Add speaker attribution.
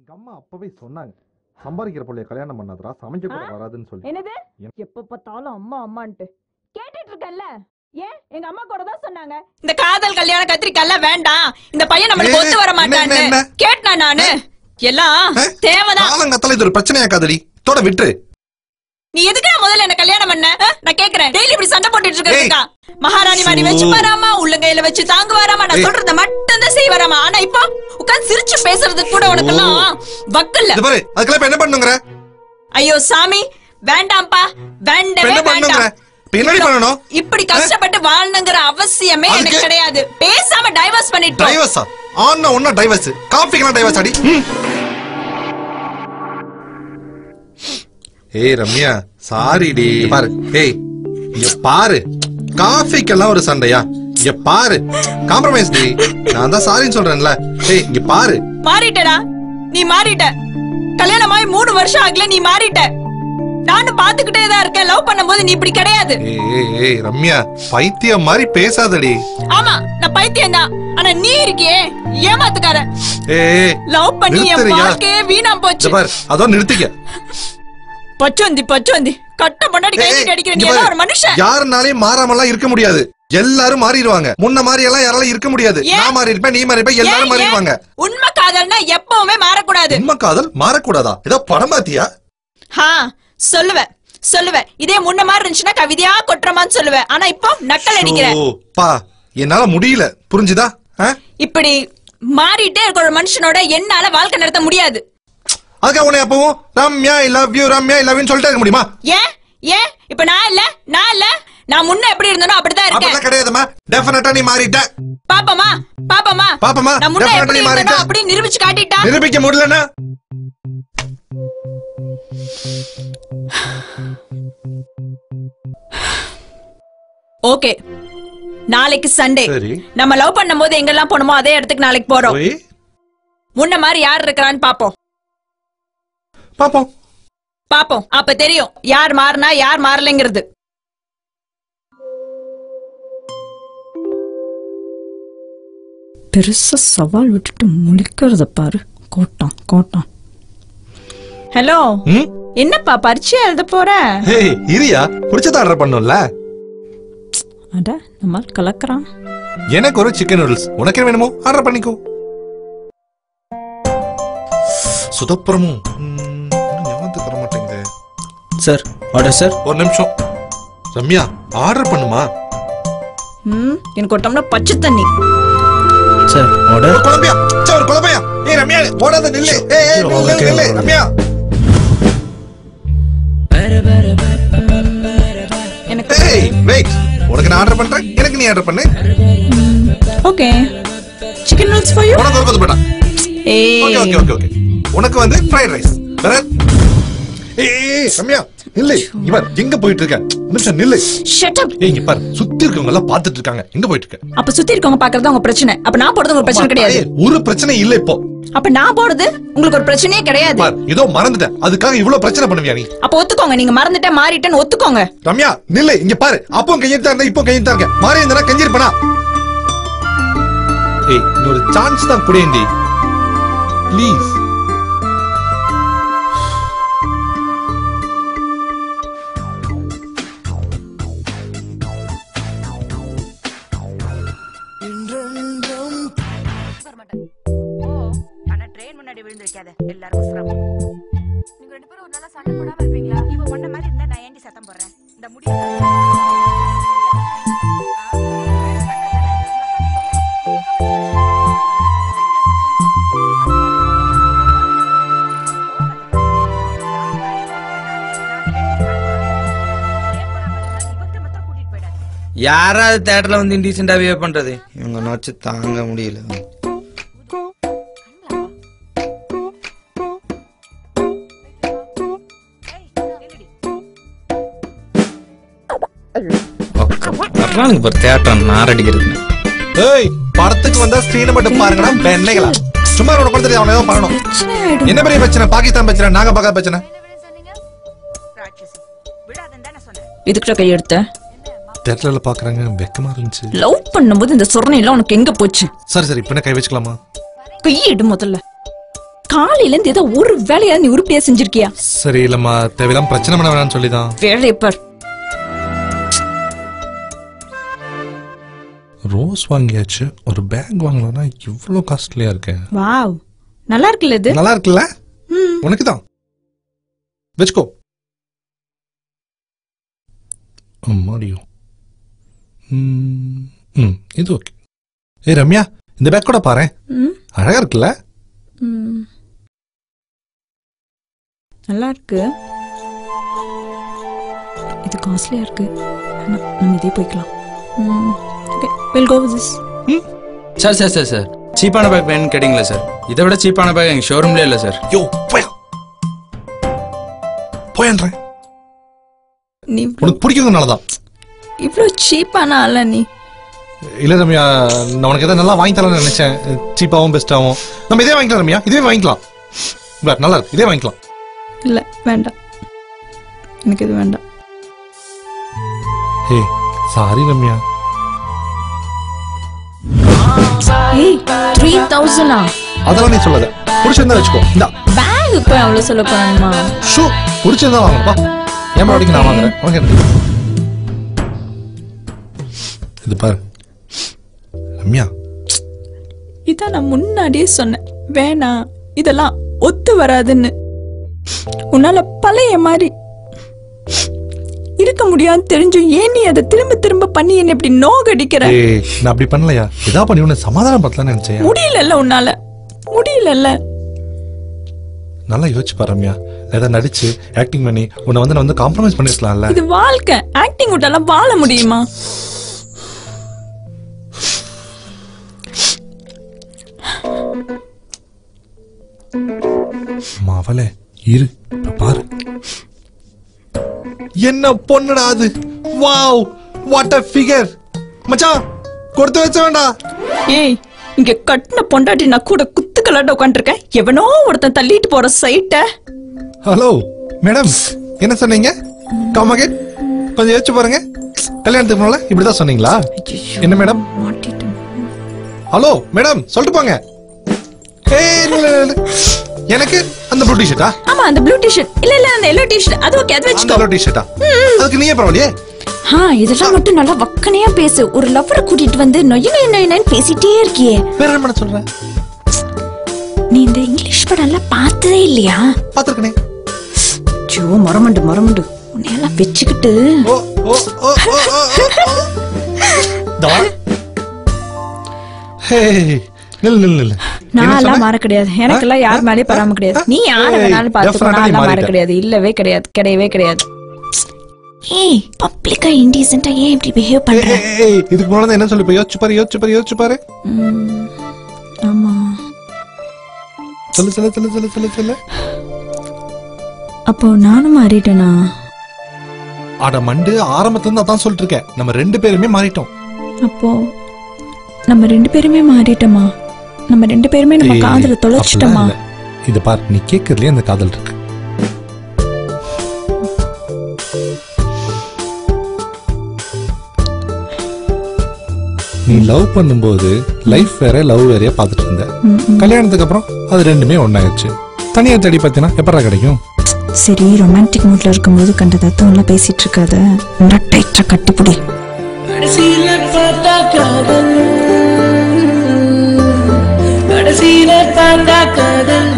Speaker 1: எங்க அம்மா அப்பவே சொன்னாங்க, சம்பாதிக்கிற பொள்ளைய கல்யாணம் பண்ணாதடா, சமைக்க கூட வராதுன்னு சொல்லி.
Speaker 2: என்னது? எப்ப பார்த்தாலும் அம்மா அம்மான்ட்டு கேட்டுட்டு இருக்கல்ல? ஏன் எங்க அம்மா கூட தான் சொன்னாங்க இந்த காதல் கல்யாண கத்திரிக்கால வேண்டாம், இந்த பையன் நம்மளுக்கு ஒத்து வர மாட்டான்னு. கேட்டா நானு எல்லாம் தேவைதான்.
Speaker 1: காலங்கத்தால இது ஒரு பிரச்சனையா காதடி, தோட விட்டு.
Speaker 2: நீ எதுக்கு முதல்ல என்ன கல்யாணம் பண்ண? நான் கேக்குறேன். டெய்லி இப்படி சண்டை போட்டுட்டு இருக்கா? மகாராணி மாதிரி வச்சு வராமா, உள்ளங்கையில வச்சு தாங்க வராமா, நான் சொல்றத மட்டும் தான் செய்ய வராமா. ஆனா இப்போ உட்கார்ந்து சிரிச்சு பேசுறதுக்கு கூட உனக்கு எல்லாம் வக்கல்ல.
Speaker 1: இது பாரு, அதுக்கெல்லாம் என்ன பண்ணுங்கற?
Speaker 2: ஐயோ சாமி, வேண்டாம்ப்பா, வேண்டவே வேண்டாம்.
Speaker 1: என்னடி பண்ணனும்?
Speaker 2: இப்படி கஷ்டப்பட்டு வாழணும்ங்கற அவசியமே எனக்கு கிடையாது. பேசாம டைவர்ஸ் பண்ணிட்டு.
Speaker 1: டைவர்ஸா? ஆன்னா ஒண்ணா டைவர்ஸ், காஃபிக்குனா டைவர்ஸ் அடி. ஏய் ரம்யா, சாரி டி. பாரு, ஏய் இங்க பாரு, காஃபிக்கெல்லாம் ஒரு சண்டையா? இங்க பாரு, காம்ப்ரமைஸ் டி. நான் தான் சாரின்னு சொல்றேன்ல. ஏய் இங்க பாரு.
Speaker 2: மாறிட்டடா, நீ மாறிட்ட. கல்யாணமாயி 3 வருஷம் ஆகல, நீ மாறிட்ட. நானும் பாத்துக்கிட்டே தான் இருக்கேன். லவ் பண்ணும்போது நீ இப்படி கிடையாது.
Speaker 1: ஏய் ரம்யா, பைத்தியம் மாதிரி பேசாதடி.
Speaker 2: ஆமா, நான் பைத்தியம் தான். ஆனா நீ இருக்கியே ஏமாத்துக்கார.
Speaker 1: ஏய்
Speaker 2: லவ் பண்ணி என் வாழ்க்கையே வீணா போச்சு.
Speaker 1: பாரு, அதோ நிறுத்திக்க.
Speaker 2: பச்சோந்தி பச்சோந்தி, கட்ட பண்ணாடி கையில அடிக்கிற நீ எல்லாம் ஒரு மனுஷன்.
Speaker 1: யாருனாலையும் மாறாமலாம் இருக்க முடியாது. எல்லாரும் மாறிடுவாங்க. முன்ன மாதிரி எல்லாம் யாராலும் இருக்க முடியாது. நான் மாறி இருப்பேன், நீ மாறி இருப்ப, எல்லாரும் மாறிடுவாங்க.
Speaker 2: உண்மை காதல்னா எப்பவுமே மாறக்கூடாது.
Speaker 1: உண்மை காதல் மாறக்கூடாதா? ஏதோ படம் பாத்தியா?
Speaker 2: சொல்லுவேன். இதே முன்ன மாதிரி இருந்துச்சுன்னா கவிதையா கொட்டுறமான்னு சொல்லுவேன். ஆனா இப்போ நக்கல் அடிக்கிறேன்.
Speaker 1: பா, என்னால முடியல, புரிஞ்சுதா?
Speaker 2: இப்படி மாறிட்டே இருக்கிற ஒரு மனுஷனோட என்னால வாழ்க்கை நடத்த முடியாது.
Speaker 1: அதுக்காக உன்னை அப்பவும் Ramya I love you, Ramya I love யூன்னு சொல்லிட்டே இருக்க முடியுமா?
Speaker 2: ஏன் இப்ப நான் இல்ல நான் முன்ன எப்படி இருந்தனோ அப்படிதான் இருக்கேன்.
Speaker 1: அப்படிலாம் கிடையாதுமா, டெஃபினட்டா நீ மாறிட்ட.
Speaker 2: பாப்பமா நான் முன்ன எப்படி இருந்தனோ அப்படி நிரூபிச்சு காட்டிட்டா.
Speaker 1: நிரூபிக்க முடியலனா
Speaker 2: ஓகே, நாளைக்கு சண்டே. நம்ம லவ் பண்ணும்போது எங்கெல்லாம் போனோமோ அதே இடத்துக்கு நாளைக்கு போறோம். முன்ன மாதிரி யார் இருக்கறான்னு பாப்போம். அப்ப தெரியும் யார் மாறினா யார் மாறலைங்கிறது. பெருசா சவால் விட்டுட்டு முழிக்கிறத பாரு. கோட்டான். ஹலோ, என்னப்பா பரீட்சை எழுத போற?
Speaker 1: இரியா, புடிச்சத ஆர்டர் பண்ணனும்ல.
Speaker 2: அட நம்ம கலக்கறான்.
Speaker 1: எனக்கு ஒரு சிக்கன் நூடுல்ஸ், உனக்கு வேணுமோ ஆர்டர் பண்ணிக்கோ. சுதப்புறமும் ஞாபகத்துக்கு வர மாட்டேங்குது.
Speaker 3: Sir order sir.
Speaker 1: ஒரு நிமிஷம் ரம்யா, ஆர்டர் பண்ணுமா?
Speaker 2: எனக்கு ஒரு டம்ளர் பச்சை தண்ணி.
Speaker 3: Sir order.
Speaker 1: குழம்பையா? சார் குழம்பையா? ஏய் ரம்யா, ஓடாத நில்லு. நில்லு ரம்யா.
Speaker 2: எனக்கு
Speaker 1: வெயிட், உனக்கு நான் ஆர்டர் பண்றேன், எனக்கு நீ ஆர்டர் பண்ணு.
Speaker 2: Okay, chicken noodles for you.
Speaker 1: உனக்கு ஒரு கொத்து போடா. ஓகே. உனக்கு வந்து ஃப்ரைட் ரைஸ். ஏய் ரம்யா நில்லு. இங்க பாரு, எங்க போயிட்டு இருக்க? நிமிஷம் நில்லு.
Speaker 2: Shut up.
Speaker 1: ஏய் இங்க பாரு, சுத்தி இருக்கவங்க எல்லாம் பாத்துட்டு இருக்காங்க. எங்க போயிட்டு இருக்க?
Speaker 2: அப்ப சுத்தி இருக்கவங்க பாக்குறது உங்க பிரச்சனை. அப்ப நான் போறது ஒரு பிரச்சனை கிடையாது.
Speaker 1: ஒரு பிரச்சனை இல்ல இப்போ.
Speaker 2: அப்ப நான் போறது உங்களுக்கு ஒரு பிரச்சனையே கிடையாது.
Speaker 1: பாரு, ஏதோ மறந்துட்டேன், அதுக்காக இவ்வளவு பிரச்சனை பண்ணுவியா நீ?
Speaker 2: அப்ப ஒத்துக்கோங்க, நீங்க மறந்துட்டே மாறிட்டேன்னு ஒத்துக்கோங்க.
Speaker 1: ரம்யா நில்லு. இங்க பாரு, அப்போ கையெழுத்தா இருந்தா இப்போ கையெழுத்தா இருக்க. மாறி இருந்தா கஞ்சிருப்பனா? ஏய் இன்னொரு சான்ஸ் தான் குடேண்டி ப்ளீஸ்.
Speaker 4: எல்லாரும் நீங்க 2 பேரும் ஒரு நாளா சண்டை போடாம இருப்பீங்களா? இவ ஒண்ண மாதிரி இருந்தா நான் ஏண்டி சத்தம் போடுறேன்? இந்த முடிய
Speaker 3: யாராவது தியேட்டர்ல வந்து இன்டீசென்டா பிஹேவ் பண்றது? இவங்க நோச்சு தாங்க முடியல.
Speaker 1: படத்துக்கு வந்தா ஸ்கிரீன் மட்டும் பாருங்கடா பெண்ணைகளா. சும்மா உனக்கு கொடுத்துட்டு அவன் ஏதோ பண்ணணும். என்ன பெரிய பிரச்சனை? பாகிஸ்தான் பிரச்சனை, நாங்க பார்க்காத பிரச்சனை.
Speaker 2: இதுக்கு கையெடுத்த
Speaker 1: தியேட்டர்ல பாக்குறாங்க, வெக்கமா இருந்துச்சு.
Speaker 2: லவ் பண்ணும்போது இந்த சொரணை எல்லாம் உனக்கு எங்க போச்சு?
Speaker 1: சரி இப்ப என்ன கை வச்சுக்கலாமா?
Speaker 2: கையிடு முதல்ல. காலையில இருந்து ஏதோ ஒரு வேலையா நீ உருப்படியா செஞ்சிருக்கியா?
Speaker 1: சரி இல்லம்மா, தேவையில்லாம பிரச்சனை பண்ண வேணாம்னு சொல்லிதான்.
Speaker 2: வேலையை பார்.
Speaker 1: ரோஸ் வாங்கியாச்சு, ஒரு பேக் வாங்கணும்னா இவ்வளவு காஸ்ட்லியா இருக்கு.
Speaker 2: வாவ், நல்லா இருக்குல்ல இது?
Speaker 1: நல்லா இருக்குல்ல? உனக்கு தான் வெச்சுக்கோ. அம்மாடியோ. இது ஓகே. ஏய் ரம்யா, இந்த பேக் கூட பாரு, அழகா இருக்குல்ல?
Speaker 2: நல்லா இருக்கு. இது காஸ்ட்லியா இருக்கு. நம்ம இதே போய்க்கலாம். Okay, we'll go with this.
Speaker 3: Sir சீப்பான பேக் வேணும்னு கேட்டீங்களா சார்? இதை விட சீப்பான பேக் எங்க ஷோரூம்ல இல்ல சார்.
Speaker 1: யோ போயன்றேன்.
Speaker 2: நீ
Speaker 1: உனக்கு பிடிக்கிறதுனாலதான்.
Speaker 2: இவ்ளோ சீப்பான ஆள நீ?
Speaker 1: இல்ல ரம்யா, நான் உனக்கு எதாவது நல்லா வாங்கி தரலாம்னு நினைச்சேன். சீப்பாவும் பெஸ்டாவும். நம்ம இதே வாங்கிக்கலாம் ரம்யா, இதே வாங்கிக்கலாம். நல்லா இருக்கு, இதே வாங்கிக்கலாம்.
Speaker 2: இல்ல வேண்டாம், எனக்கு இது வேண்டாம்.
Speaker 1: ஏய் சாரி ரம்யா.
Speaker 2: ஏய் 3000
Speaker 1: அதெல்லாம் நீ சொல்லாத. புடிச்சிருந்தா வச்சுக்கோ. இந்த
Speaker 2: பேக் இப்ப அவ்வளவு சொல்ல போறேன்மா.
Speaker 1: ஷூ புடிச்சிருந்தா வாங்கப்பா. ஏமா வரைக்கும் நான் வாங்குறேன். வாங்க. இது பாரு ரம்யா,
Speaker 2: இதான் நான் முன்னாடியே சொன்னேன், வேணாம் இதெல்லாம் ஒத்து வராதுன்னு. உன்னால பழைய மாதிரி இருக்க முடியாது தெரிஞ்சும் ஏன் நீ அதை திரும்ப திரும்ப பண்ணி என்ன இப்படி நோகடிக்கிற?
Speaker 1: நான் அப்படி பண்ணலையா? இதா பண்ணி உன்னை சமாதானம் பத்தலாம்னு நினைச்சேன்.
Speaker 2: முடியல உன்னால, முடியல.
Speaker 1: நல்லா யோசிச்சு பாரு ரம்யா, ஏதாவது நடிச்சு ஆக்டிங் பண்ணி உன்னை நான் வந்து காம்ப்ரமைஸ் பண்ணிருக்கலாம்ல.
Speaker 2: இது வாழ்க்கை, ஆக்டிங் விட்டாலாம் வாழ முடியுமா?
Speaker 1: மாவளே இரு பாரு, என்ன பொண்ணுடா அது. Wow, what a figure. மச்சான் கொடுத்து வச்ச வேண்டா.
Speaker 2: ஏய், இங்க கட்டின பொண்டாட்டி நான் கூட குத்துக்கலாட்ட உட்காந்துருக்கேன், எவனோ ஒருத்தன் தள்ளிட்டு போற சைட்ட.
Speaker 1: ஹலோ மேடம், என்ன சொன்னீங்க? கம் அகைன், கொஞ்சம் யோசிச்சு பாருங்க. கல்யாணத்துக்கு முன்னால இப்படிதான் சொன்னீங்களா? என்ன மேடம்? ஹலோ மேடம், சொல்லிட்டு போங்க. எனக்கு அந்த ப்ளூ டி-ஷர்ட்டா?
Speaker 2: ஆமா, அந்த ப்ளூ டி-ஷர்ட். இல்ல அந்த yellow டி-ஷர்ட். அது ஓகே, அது வெச்சுக்கோ.
Speaker 1: அந்த டி-ஷர்ட்டா? அதுக்கு நீயே பரவாயில்லையே.
Speaker 2: இதெல்லாம் மட்டும் நல்லா வக்கனையா பேசு. ஒரு லவ்வரை கூட்டிட்டு வந்து நொய்யன்னு பேசிட்டே இருக்கியே.
Speaker 1: வேற என்ன பண்ண சொல்ற?
Speaker 2: நீ இந்த இங்கிலீஷ் படம் எல்லாம் பார்த்ததே இல்லையா?
Speaker 1: பாத்துக்கனே.
Speaker 2: ஜோ மரமண்டு உன்னையெல்லாம் வெச்சுக்கிட்டு.
Speaker 1: ஹே நில்.
Speaker 2: நான் எல்லாம் மாற கிடையாது. எனக்கெல்லாம் யார் மேலேயும் பராம கிடையாது. நீ யார வேணாலும் பாத்துக்கோ, நான் எல்லாம் மாற கிடையாது. இல்லவே கிடையாது, கிடையவே கிடையாது. ஏய், பப்ளிக்கா இன்டீசென்ட்டா ஏன் இப்படி பிஹேவ் பண்ற?
Speaker 1: இதுக்கு முன்னாடி என்ன சொல்லி யோசிச்சு பாரு.
Speaker 2: ஆமா,
Speaker 1: சொல்லு.
Speaker 2: அப்போ நானும் மாறிட்டேனா?
Speaker 1: அட மண்டு, ஆரம்பத்துல இருந்து அதான் சொல்லிட்டு இருக்கேன். நம்ம 2 பேருமே மாறிட்டோம்.
Speaker 2: அப்போ நம்ம 2 பேருமே மாறிட்டோமா? நம்ம 2 பேருமே நம்ம காதல தொலைச்சிட்டோமா?
Speaker 1: இது பாரு, நீ கேக்குறதுலயே அந்த காதல் இருக்கு. நீ லவ் பண்ணும்போது லைஃப் வேற லவ் வேறையா பாத்துட்டு இருந்த. கல்யாணத்துக்கு அப்புறம் அது ரெண்டுமே ஒன்னாயிடுச்சு. தனியா தேடி பாத்தீங்கன்னா எப்படா கிடைக்கும்?
Speaker 2: சரி, ரொமான்டிக் மூட்ல இருக்கும்போது கண்ட தத்துவம் எல்லாம் பேசிட்டு இருக்காத. டைட்டா கட்டிப்புடி.
Speaker 5: கடைசியில பார்த்தா காதல்